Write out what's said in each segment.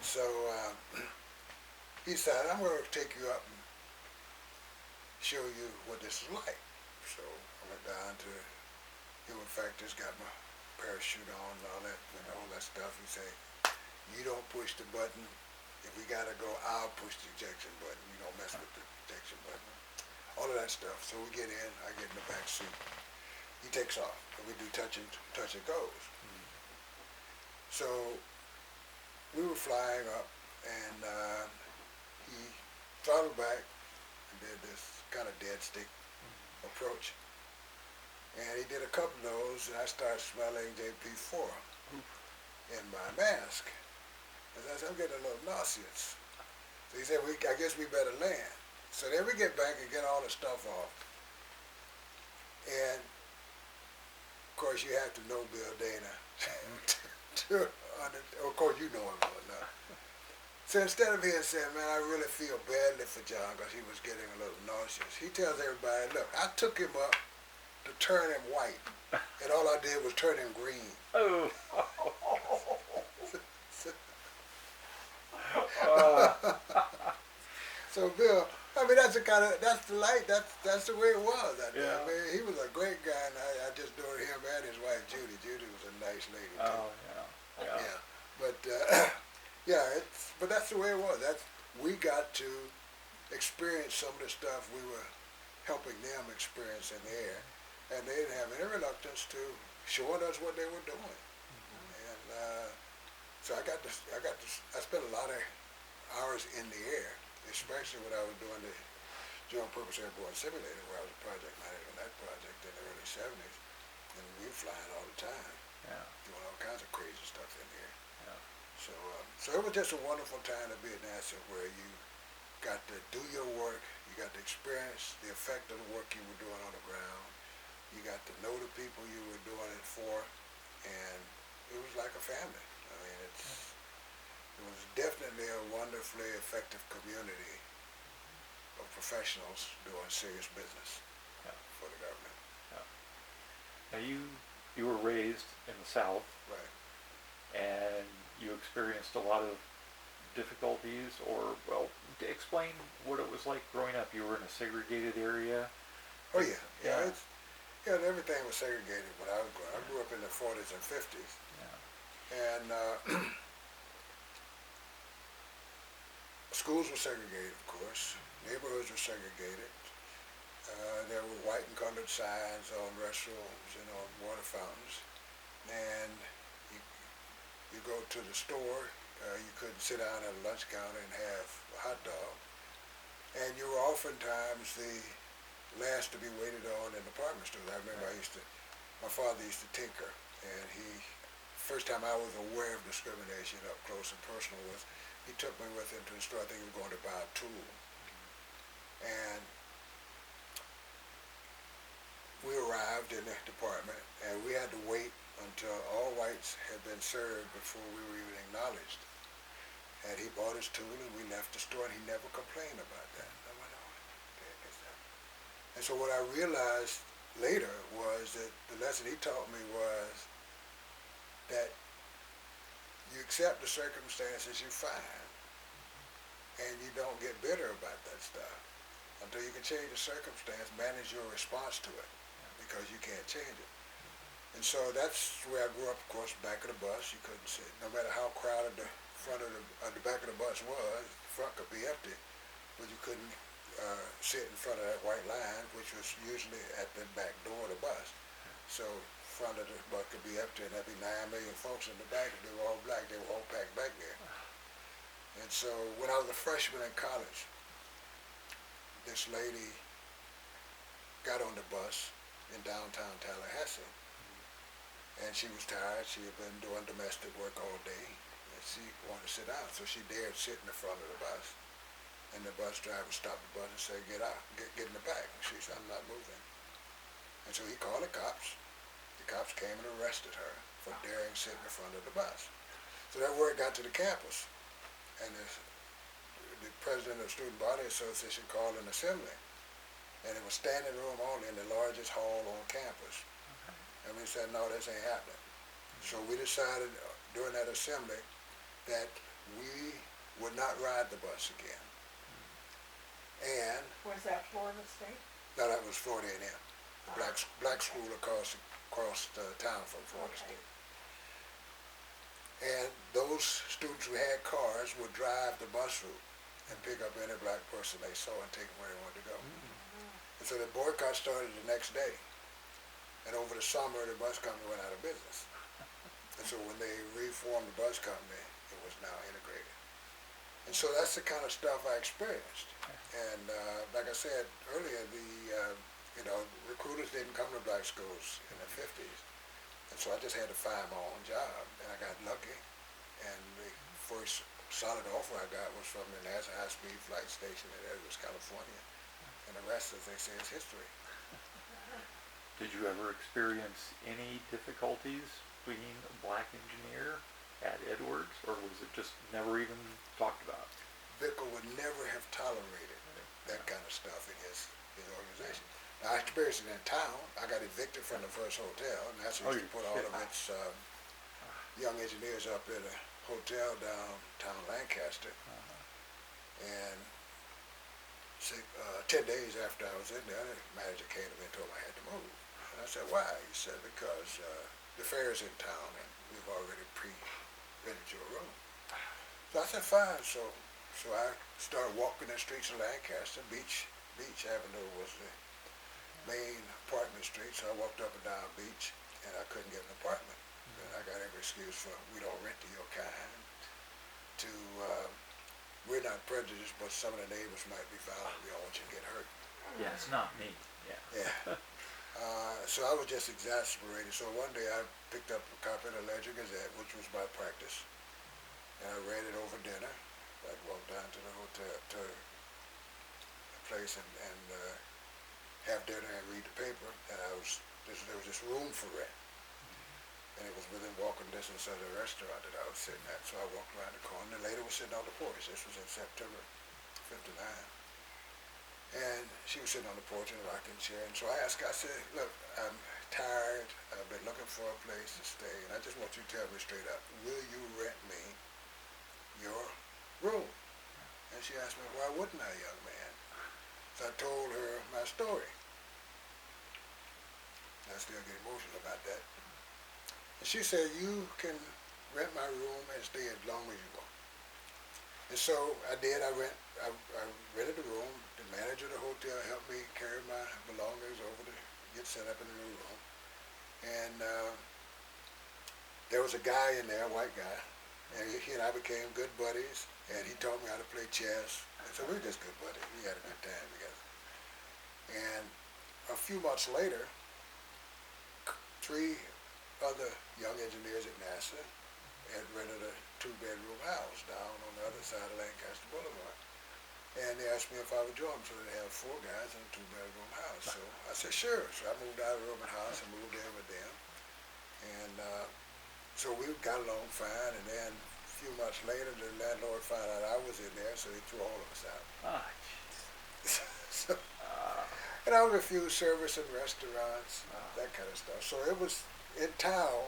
And so he said, I'm going to take you up and show you what this is like. So I went down to human factors, got my parachute on and all that stuff. He said, you don't push the button. If we got to go, I'll push the ejection button. You don't mess with the ejection button. All of that stuff. So we get in, I get in the back seat. He takes off, and we do touch and goes. So we were flying up, and he throttled back and did this kind of dead stick approach. And he did a couple of those, and I started smelling JP4 in my mask. And I said, I'm getting a little nauseous. So he said, I guess we better land. So then we get back and get all the stuff off. And, of course, you have to know Bill Dana. Of course, you know him well enough. So instead of him saying, man, I really feel badly for John because he was getting a little nauseous, he tells everybody, look, I took him up to turn him white, and all I did was turn him green. Oh. So Bill, I mean, that's the way it was. Yeah. I mean, he was a great guy, and I just adored him and his wife Judy. Judy was a nice lady too. Oh yeah. Yeah. But but that's the way it was. We got to experience some of the stuff we were helping them experience in the air, and they didn't have any reluctance to showing us what they were doing. And so I spent a lot of hours in the air, especially when I was doing the Joint Purpose Airborne Simulator, where I was a project manager on that project in the early 70s, and we were flying all the time, doing all kinds of crazy stuff in the air. Yeah. So it was just a wonderful time to be at NASA, where you got to do your work, you got to experience the effect of the work you were doing on the ground, you got to know the people you were doing it for, and it was like a family. I mean, it was definitely a wonderfully effective community of professionals doing serious business for the government. Yeah. Now you were raised in the South, Right. and you experienced a lot of difficulties, or, well, explain what it was like growing up. You were in a segregated area. Oh yeah. Everything was segregated when I was growing up. I grew up in the 40s and 50s. And schools were segregated, of course. Neighborhoods were segregated. There were white and colored signs on restrooms and on water fountains. And you go to the store, you couldn't sit down at a lunch counter and have a hot dog. And you were oftentimes the last to be waited on in department stores. I remember my father used to tinker, and first time I was aware of discrimination up close and personal was, he took me with him to the store. I think he was going to buy a tool. And we arrived in the department, and we had to wait until all whites had been served before we were even acknowledged. And he bought his tool, and we left the store, and he never complained about that. I went, oh, what is that? And so what I realized later was that the lesson he taught me was that you accept the circumstances you find, and you don't get bitter about that stuff until you can change the circumstance, manage your response to it, because you can't change it. And so that's where I grew up, of course, back of the bus. You couldn't sit. No matter how crowded the front of the back of the bus was, the front could be empty, but you couldn't sit in front of that white line, which was usually at the back door of the bus. So front of the bus could be empty, and there'd be 9 million folks in the back, and they were all black. They were all packed back there. And so when I was a freshman in college, this lady got on the bus in downtown Tallahassee, and she was tired. She had been doing domestic work all day, and she wanted to sit down. So she dared sit in the front of the bus, and the bus driver stopped the bus and said, "Get out, get in the back." And she said, "I'm not moving." And so he called the cops. The cops came and arrested her for daring sit in the front of the bus. So that word got to the campus, and the president of the Student Body Association called an assembly, and it was standing room only in the largest hall on campus. And we said, no, this ain't happening. So we decided during that assembly that we would not ride the bus again. And Was that Florida State? now that was Florida A&M, black Okay. school across the town from Florida Okay. State. And those students who had cars would drive the bus route and pick up any black person they saw and take them where they wanted to go. And so the boycott started the next day. And over the summer, the bus company went out of business. And so when they reformed the bus company, it was now integrated. And so that's the kind of stuff I experienced. And like I said earlier, recruiters didn't come to black schools in the 50s. And so I just had to find my own job. And I got lucky. And the first solid offer I got was from the NASA high-speed flight station in Edwards, California. And the rest, as they say, is history. Did you ever experience any difficulties being a black engineer at Edwards, or was it just never even talked about? Bickle would never have tolerated that kind of stuff in his organization. Now, I experienced it in town. I got evicted from the first hotel, and that's used to put all of its young engineers up at a hotel downtown Lancaster. And 10 days after I was in there, the manager came to me and told me I had to move. And I said, why? He said, because the fair's in town and we've already pre-rented your room. So I said, fine. So I started walking the streets of Lancaster. Beach Avenue was the main apartment street, so I walked up and down Beach, and I couldn't get an apartment. And I got every excuse for, we don't rent to your kind, to, we're not prejudiced, but some of the neighbors might be violent, we don't want you to get hurt. Yeah, it's not me. Yeah. So I was just exasperated. So one day I picked up a copy of the Ledger Gazette, which was my practice, and I read it over dinner. I'd walk down to the hotel, to the place, and have dinner and read the paper. And there was this room for rent, and it was within walking distance of the restaurant that I was sitting at. So I walked around the corner. The lady was sitting on the porch. This was in September '59. And she was sitting on the porch in a rocking chair. And so I asked her, I said, look, I'm tired. I've been looking for a place to stay. And I just want you to tell me straight up, will you rent me your room? And she asked me, why wouldn't I, young man? So I told her my story. I still get emotional about that. And she said, you can rent my room and stay as long as you want. And so I did. I rented the room. The manager of the hotel helped me carry my belongings over to get set up in the new room. And there was a guy in there, a white guy, and he and I became good buddies. And he taught me how to play chess. And so we were just good buddies. We had a good time together. And a few months later, 3 other young engineers at NASA had rented a 2-bedroom house down on the other side of Lancaster Boulevard. And they asked me if I would join them, so they had 4 guys in a 2-bedroom house. So I said, sure. So I moved out of the room and house and moved in with them. And so we got along fine. And then a few months later, the landlord found out I was in there, so he threw all of us out. Ah, So, and I refused service in restaurants, that kind of stuff. So it was, in town,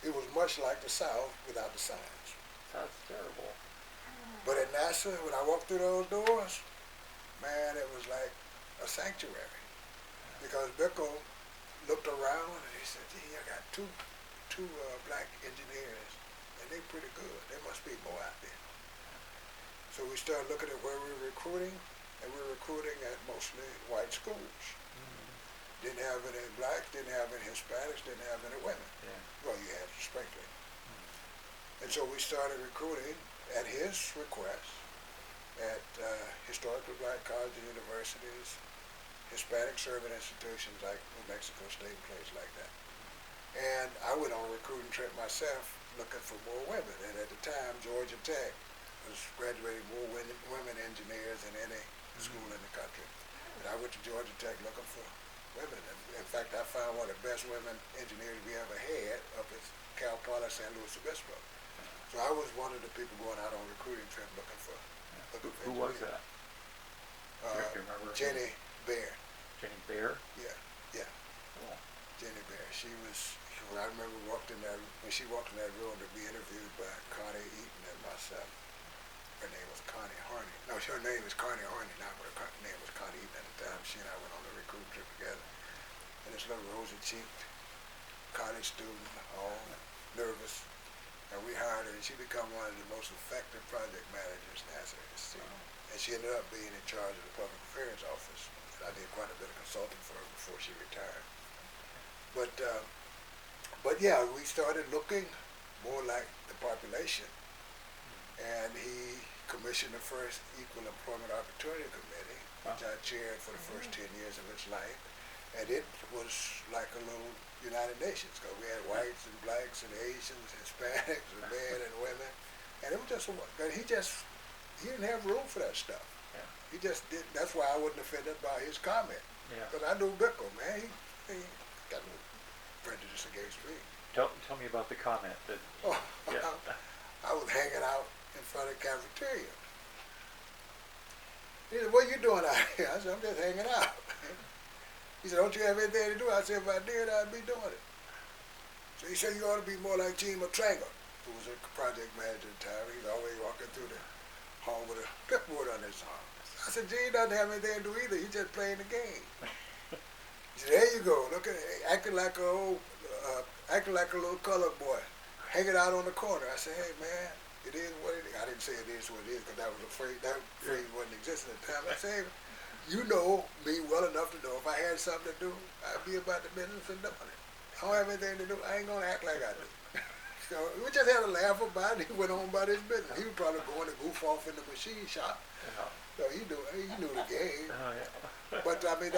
it was much like the South without the signs. that's terrible. But at NASA, when I walked through those doors, man, it was like a sanctuary. Because Bickle looked around and he said, gee, I got two black engineers, and they're pretty good. There must be more out there. So we started looking at where we were recruiting, and we were recruiting at mostly white schools. Didn't have any blacks, didn't have any Hispanics, didn't have any women. Yeah. Well, you had sprinkling. And so we started recruiting at his request at historically black colleges and universities, Hispanic serving institutions like New Mexico State and places like that. And I went on a recruiting trip myself looking for more women. And at the time, Georgia Tech was graduating more women engineers than any school in the country. And I went to Georgia Tech looking for women. And in fact, I found one of the best women engineers we ever had up at Cal Poly San Luis Obispo. So I was one of the people going out on a recruiting trip looking for Who was that? Do you remember? Jenny Bear. Jenny Bear? Yeah. Cool. Jenny Bear. She was, when I remember when she walked in that room to be interviewed by Connie Eaton and myself. her name is Connie Horney now, but her name was Connie Eaton at the time. She and I went on the recruit trip together. And this little rosy-cheeked college student, all nervous, and we hired her, and she became one of the most effective project managers NASA has seen. And she ended up being in charge of the public affairs office. And I did quite a bit of consulting for her before she retired. But yeah, we started looking more like the population. And he commissioned the first Equal Employment Opportunity Committee, which I chaired for the first 10 years of its life. And it was like a little United Nations, because we had whites and blacks and Asians, Hispanics and men and women. And it was just, he didn't have room for that stuff. Yeah. He just did. That's why I wasn't offended by his comment. Yeah. Because I knew Bickle, man. He got no prejudice against me. Tell me about the comment that. Oh, Yeah. I was hanging out in front of the cafeteria. He said, "What are you doing out here?" I said, "I'm just hanging out." He said, "Don't you have anything to do?" I said, "If I did, I'd be doing it." So he said, "You ought to be more like Gene Matranga, who was a project manager at the time. He was always walking through the hall with a clipboard on his arm." I said, "Gene doesn't have anything to do either. He's just playing the game." He said, "There you go. Look at acting like a little colored boy, hanging out on the corner." I said, "Hey, man, it is what it is." I didn't say it is what it is because that phrase wasn't existing at the time. I said, "Hey, you know me well enough to know if I had something to do, I'd be about the business and doing it. I don't have anything to do. I ain't gonna act like I do." So we just had a laugh about it. He went on about his business. He was probably going to goof off in the machine shop. Yeah. So he knew the game. Oh, yeah. But I mean,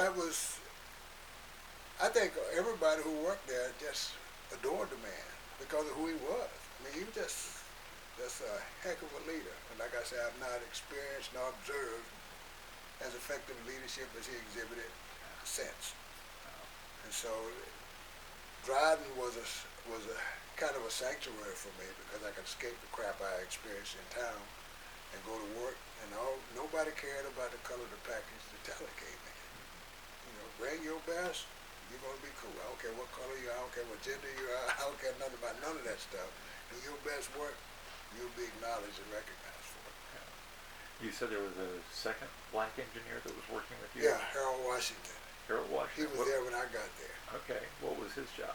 I think everybody who worked there just adored the man because of who he was. I mean, he was just a heck of a leader. And like I said, I've not experienced nor observed as effective leadership as he exhibited since. And so Dryden was a kind of a sanctuary for me because I could escape the crap I experienced in town and go to work, and nobody cared about the color of the package the teller gave me. You know, bring your best, you're gonna be cool. I don't care what color you are, I don't care what gender you are, I don't care nothing about none of that stuff. Do your best work, you'll be acknowledged and recognized for it. You said there was a second black engineer that was working with you? Yeah, Harold Washington. Harold Washington. He was there when I got there. Okay, what was his job?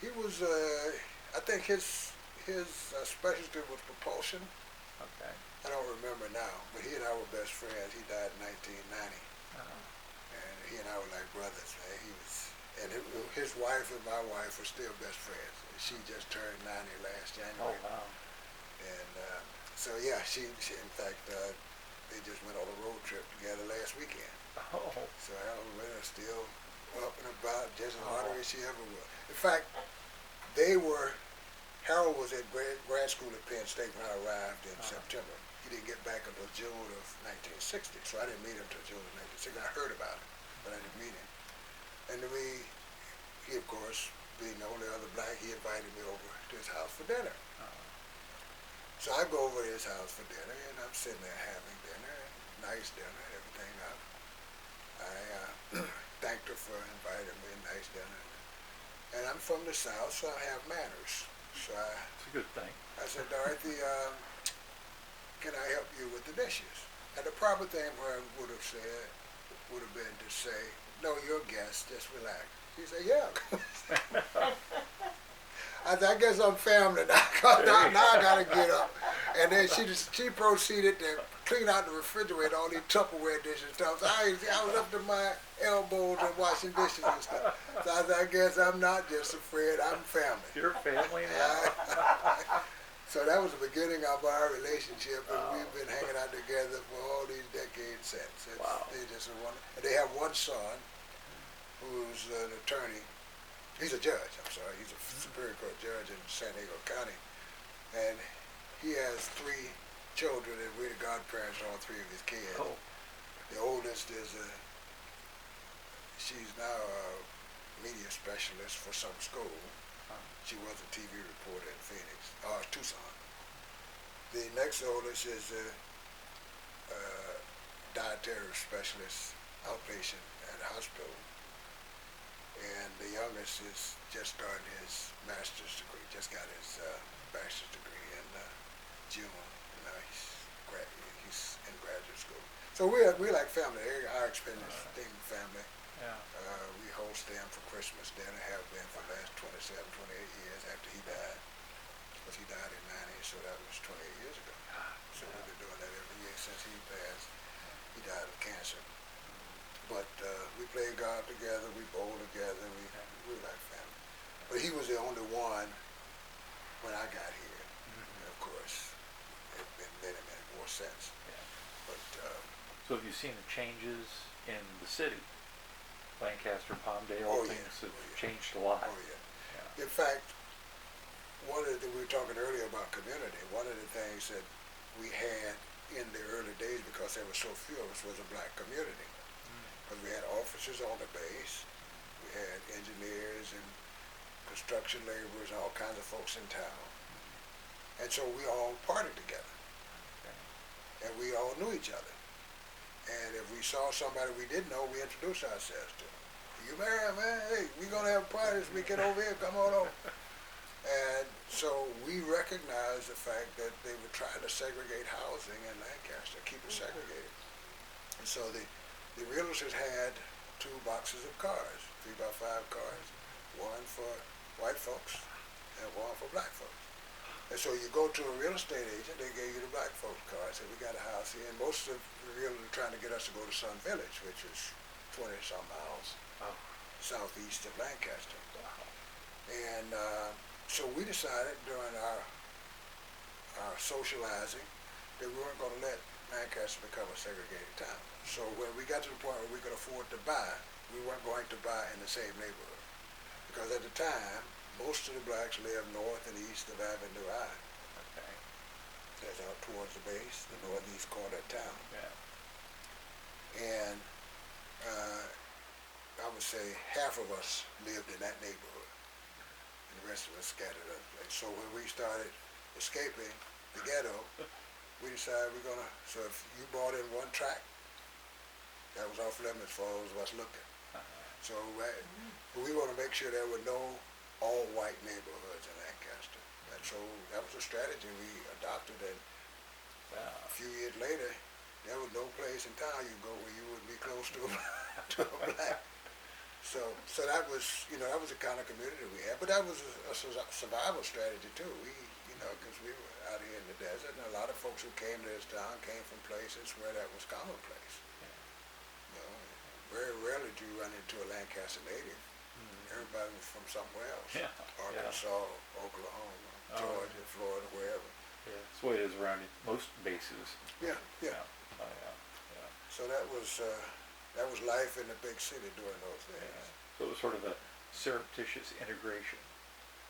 He was, I think his specialty was propulsion. Okay. I don't remember now, but he and I were best friends. He died in 1990, and he and I were like brothers, man. His wife and my wife were still best friends. She just turned 90 last January. Oh, wow. And so yeah, she in fact, they just went on a road trip together last weekend. Oh. So Harold is still up and about, just as honored as she ever was. In fact, Harold was at grad school at Penn State when I arrived in September. He didn't get back until June of 1960, so I didn't meet him until June of 1960. I heard about him, but I didn't meet him. And he of course, being the only other black, he invited me over to his house for dinner. So I go over to his house for dinner, and I'm sitting there having dinner, nice dinner, everything up. I thanked her for inviting me, nice dinner. And I'm from the South, so I have manners. So It's a good thing. I said, "Dorothy, can I help you with the dishes?" And the proper thing I would have said would have been to say, "No, you're a guest, just relax." She said, "Yeah." I said, "I guess I'm family now, 'cause now I gotta get up." And then she proceeded to clean out the refrigerator, all these Tupperware dishes and stuff. So I was up to my elbows and washing dishes and stuff. So I said, "I guess I'm not just a friend, I'm family." You're family now. So that was the beginning of our relationship, and we've been hanging out together for all these decades since. Wow. And they have one son who's an attorney. He's a judge, I'm sorry. He's a Superior Court judge in San Diego County. And he has 3 children, and we're the godparents to all 3 of his kids. Oh. The oldest she's now a media specialist for some school. She was a TV reporter in Phoenix, Tucson. The next oldest is a dietary specialist, outpatient at a hospital. And the youngest is just starting his master's degree, just got his bachelor's degree in June. He he's in graduate school. So we're like family. Our extended family. Yeah. We host them for Christmas dinner, have been for the last 27, 28 years after he died. Because he died in 90, so that was 28 years ago. So we've been doing that every year since he passed. He died of cancer. But we play golf together, we bowl together, we like family. But he was the only one when I got here. And of course, there have been many, many more since. Yeah. But so have you seen the changes in the city? Lancaster, Palmdale, things have changed a lot. Oh yeah. In fact, we were talking earlier about community. One of the things that we had in the early days, because there were so few of us, was a black community. Because we had officers on the base, we had engineers and construction laborers, and all kinds of folks in town. And so we all partied together. And we all knew each other. And if we saw somebody we didn't know, we introduced ourselves to them. You married, man? Hey, we're going to have a party this weekend over here. Come on over. And so we recognized the fact that they were trying to segregate housing in Lancaster, keep it segregated. And so the realtors had 2 boxes of cars, 3x5 cars, one for white folks and one for black folks. And so you go to a real estate agent, they gave you the black folks car, said we got a house here, and most of the realtors were trying to get us to go to Sun Village, which is 20-some miles southeast of Lancaster. And so we decided during our socializing that we weren't going to let Lancaster become a segregated town. So when we got to the point where we could afford to buy, we weren't going to buy in the same neighborhood. Because at the time, most of the blacks lived north and east of Avenue I. Okay. That's out towards the base, the northeast corner of town. Yeah. And I would say half of us lived in that neighborhood. And the rest of us scattered up. And so when we started escaping the ghetto, we decided we're gonna, so if you bought in one tract, that was off limits for those of us looking. So we want to make sure there were no all-white neighborhoods in Lancaster. And so that was a strategy we adopted, and a few years later, there was no place in town you go where you wouldn't be close to to a black. So that was, that was the kind of community we had. But that was a survival strategy too. Because we were out here in the desert, and a lot of folks who came to this town came from places where that was commonplace. Very rarely do you run into a Lancaster native. Everybody was from somewhere else. Yeah. Arkansas, Oklahoma, Georgia, Florida, wherever. Yeah, that's the way it is around most bases. Yeah. Oh, yeah. So that was life in the big city during those days. Yeah. So it was sort of a surreptitious integration.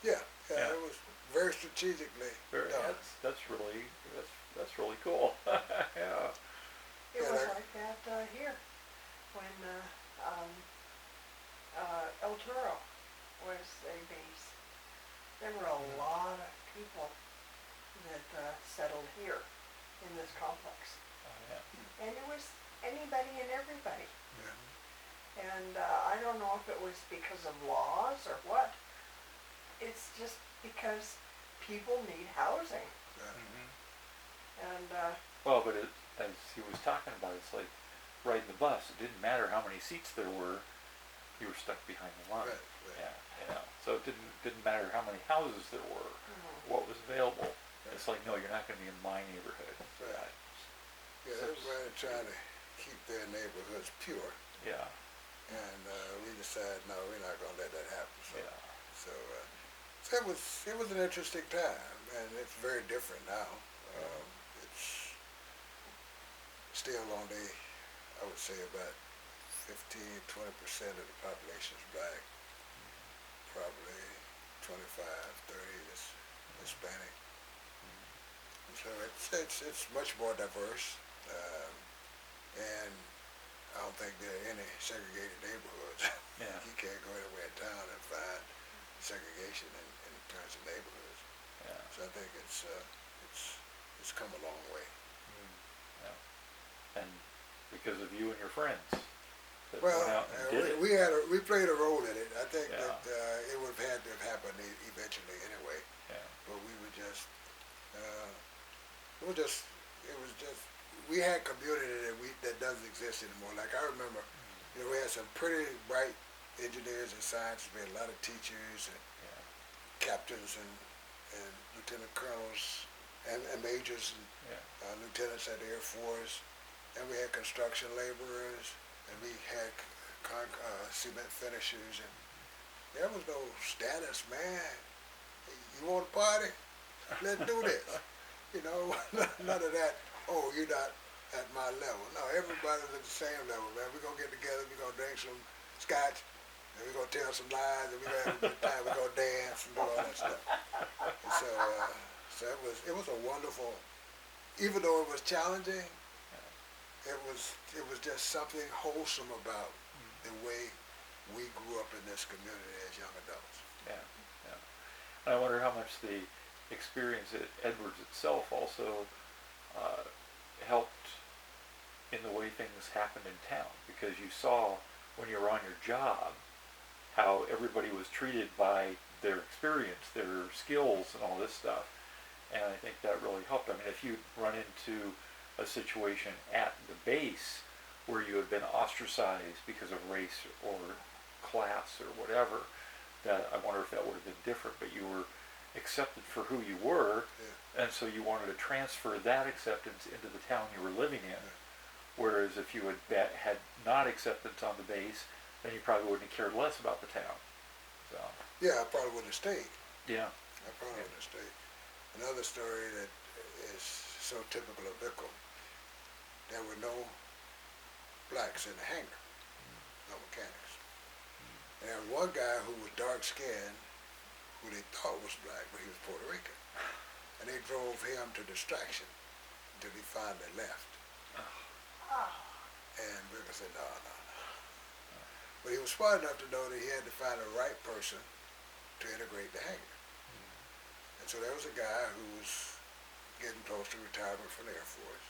Yeah. It was very strategically done. That's really cool. Yeah. It was like that here when El Toro was a base. There were a lot of people that settled here in this complex. Oh, yeah. And it was anybody and everybody. Yeah. And I don't know if it was because of laws or what. It's just because people need housing. Yeah. And Well, but as he was talking about, it's like riding the bus. It didn't matter how many seats there were; you were stuck behind the line. Right. Yeah. So it didn't matter how many houses there were, what was available. Right. It's like, no, you're not going to be in my neighborhood. Right. Yeah, everybody trying to keep their neighborhoods pure. Yeah. And we decided, no, we're not going to let that happen. So it was an interesting time, and it's very different now. It's still only, I would say, about 15-20% of the population is black. Probably 25-30 is Hispanic. And so it's much more diverse, and I don't think there are any segregated neighborhoods. Yeah. You can't go anywhere in town and find segregation in terms of neighborhoods. Yeah. So I think it's come a long way. Yeah. And because of you and your friends that Well, went out and did it. we played a role in it. I think Yeah. that it would have had to have happened eventually anyway. Yeah. But we were just we had community that doesn't exist anymore. Like I remember, you know, we had some pretty bright engineers and scientists. We had a lot of teachers and Yeah. captains and lieutenant colonels and majors and Yeah. lieutenants at the Air Force. And we had construction laborers, and we had cement finishers, and there was no status, man. You want to party? Let's do this. You know, none of that. Oh, you're not at my level. No, everybody's at the same level, man. We're gonna get together. We're gonna drink some scotch, and we're gonna tell some lies, and we're gonna have a good time. We're gonna dance and do all that stuff. And so it was a wonderful. Even though it was challenging, it was just something wholesome about the way we grew up in this community as young adults. Yeah. Yeah. And I wonder how much the experience at Edwards itself also helped in the way things happened in town, because you saw when you were on your job how everybody was treated by their experience, their skills, and all this stuff. And I think that really helped. I mean, if you run into a situation at the base where you have been ostracized because of race or class or whatever, that I wonder if that would have been different. But you were accepted for who you were, Yeah. and so you wanted to transfer that acceptance into the town you were living in. Yeah. Whereas if you had not acceptance on the base, then you probably wouldn't have cared less about the town. So Yeah, I probably would have stayed. yeah. I probably would have stayed. Another story that is so typical of Bickle, there were no blacks in the hangar, no mechanics. And there was one guy who was dark-skinned, who they thought was black, but he was Puerto Rican. And they drove him to distraction until he finally left. Oh, And Bickle said, no. But he was smart enough to know that he had to find the right person to integrate the hangar. And so there was a guy who was getting close to retirement from the Air Force.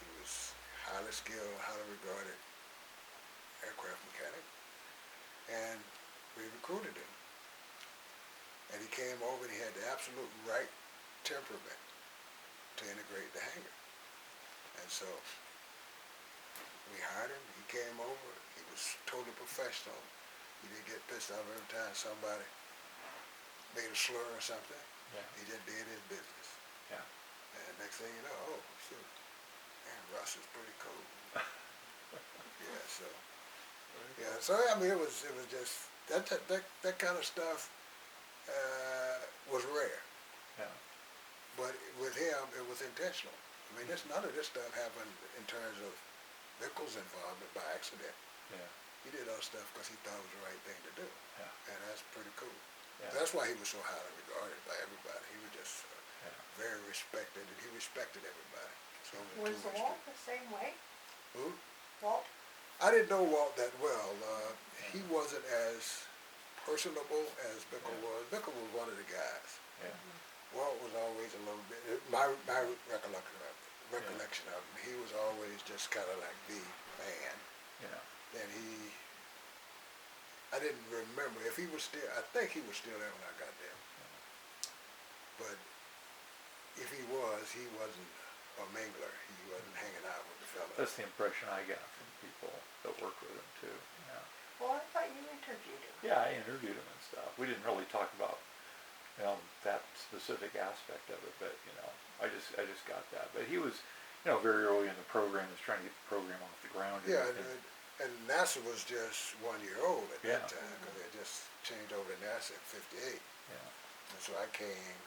He was highly skilled, highly regarded aircraft mechanic. And we recruited him. And he came over and he had the absolute right temperament to integrate the hangar. And so we hired him. He came over. He was totally professional. He didn't get pissed off every time somebody made a slur or something. Yeah. He just did his business. Yeah. And next thing you know, oh, shoot, man, Russ is pretty cool. Yeah, so, yeah, so I mean, it was just, that kind of stuff was rare. Yeah. But with him, it was intentional. I mean, none of this stuff happened in terms of Bickle's involvement by accident. Yeah. He did all stuff because he thought it was the right thing to do. Yeah. And that's pretty cool. Yeah. That's why he was so highly regarded by everybody. He was just Yeah. very respected, and he respected everybody. So it was too much Walt the same way? Who? Walt? I didn't know Walt that well. He wasn't as personable as Bickle was. Bickle was one of the guys. Yeah. Walt was always a little bit, my recollection of him, he was always just kind of like the man. Yeah. And I didn't remember if he was still, I think he was still there when I got there. But if he wasn't a mingler. He wasn't hanging out with the fellas. That's the impression I got from people that worked with him too. Yeah. Well, I thought you interviewed him. Yeah, I interviewed him and stuff. We didn't really talk about, that specific aspect of it, but I just got that. But he was, very early in the program, was trying to get the program off the ground. Yeah, and NASA was just 1 year old at Yeah. that time, because they just changed over to NASA in '58. Yeah. And so I came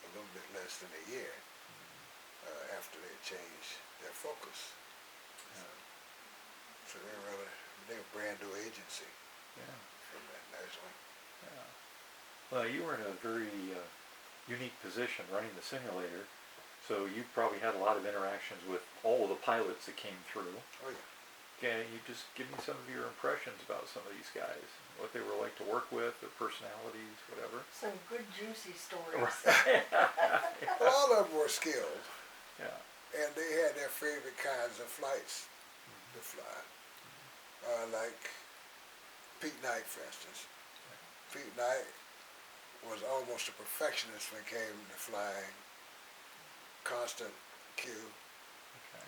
a little bit less than a year after they changed their focus. So they were a brand new agency Yeah. from that nationally. Yeah. Well, you were in a very unique position running the simulator, so you probably had a lot of interactions with all of the pilots that came through. Oh yeah. Can you just give me some of your impressions about some of these guys, what they were like to work with, their personalities, whatever? Some good juicy stories. Well, all of them were skilled, Yeah. and they had their favorite kinds of flights to fly. Like Pete Knight, for instance. Pete Knight was almost a perfectionist when it came to flying constant Q. Okay.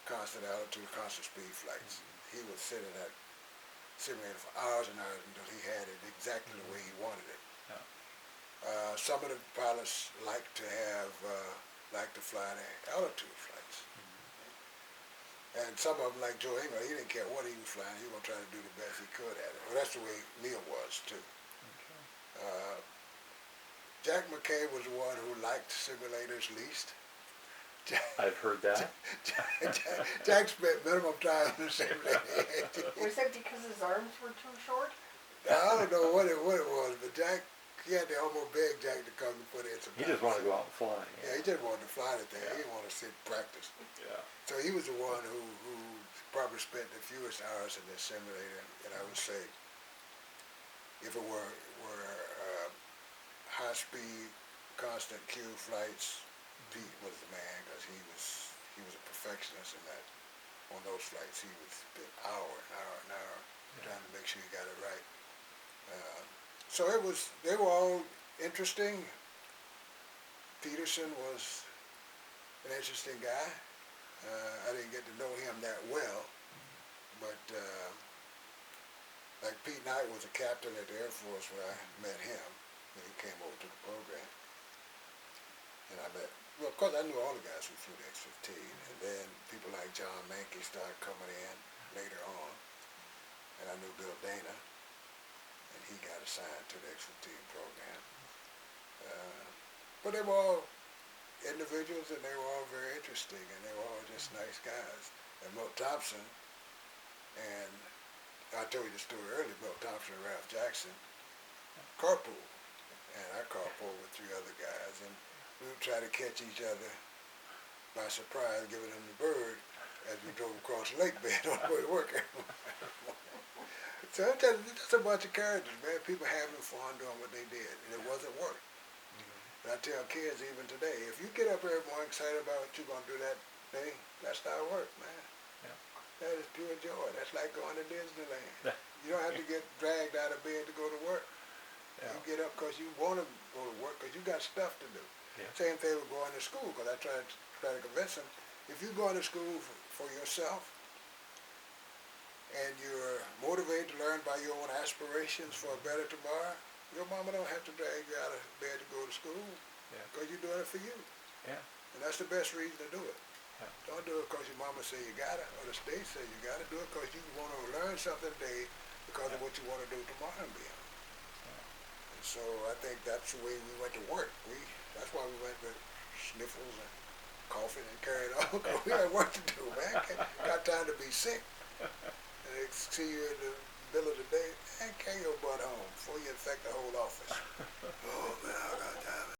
constant altitude, constant speed flights. He would sit in that simulator for hours and hours until he had it exactly the way he wanted it. Yeah. Some of the pilots like to fly the altitude flights. And some of them, like Joe England, he didn't care what he was flying. He was going to try to do the best he could at it. Well, that's the way Neil was, too. Okay. Jack McKay was the one who liked simulators least. I've heard that. Jack spent minimum time in the simulator. Was it because his arms were too short? I don't know what it was, but Jack, he had to almost beg Jack to come and put in some time. He just wanted to go out and fly. Yeah, he just wanted to fly the thing. Yeah. He didn't want to sit and practice. Yeah. So he was the one who probably spent the fewest hours in this simulator. And I would say, if it were high-speed, constant Q flights, Pete was the man, because he was a perfectionist in that. On those flights, he would spend hour and hour and hour trying to make sure he got it right. So they were all interesting. Peterson was an interesting guy. I didn't get to know him that well, but like Pete Knight was a captain at the Air Force when I met him, when he came over to the program. And well, of course I knew all the guys who flew the X-15, and then people like John Mankey started coming in later on, and I knew Bill Dana, and he got assigned to the X-15 program. But they were all individuals, and they were all very interesting, and they were all just nice guys. And Milt Thompson, and I told you the story earlier, Milt Thompson and Ralph Jackson carpool, and I carpooled with 3 other guys, and we would try to catch each other by surprise, giving them the bird as we drove across the lake bed on the way to work. So it's just a bunch of characters, man. People having fun doing what they did, and it wasn't work. And I tell kids even today, if you get up every morning excited about what you're going to do that thing, that's not work, man. Yeah. That is pure joy. That's like going to Disneyland. You don't have to get dragged out of bed to go to work. Yeah. You get up because you want to go to work because you got stuff to do. Yeah. Same thing with going to school, because I try to convince them, if you're going to school for yourself and you're motivated to learn by your own aspirations for a better tomorrow, your mama don't have to drag you out of bed to go to school, because you're doing it for you. Yeah. And that's the best reason to do it. Yeah. Don't do it because your mama say you got it, or the state say you got it. Do it because you want to learn something today because of what you want to do tomorrow and beyond. And so I think that's the way we went to work. That's why we went to sniffles and coughing and carrying on, because we had work to do, man. Got time to be sick. And they see you in the middle of the day, man, carry your butt home before you infect the whole office. Oh, man, I got time.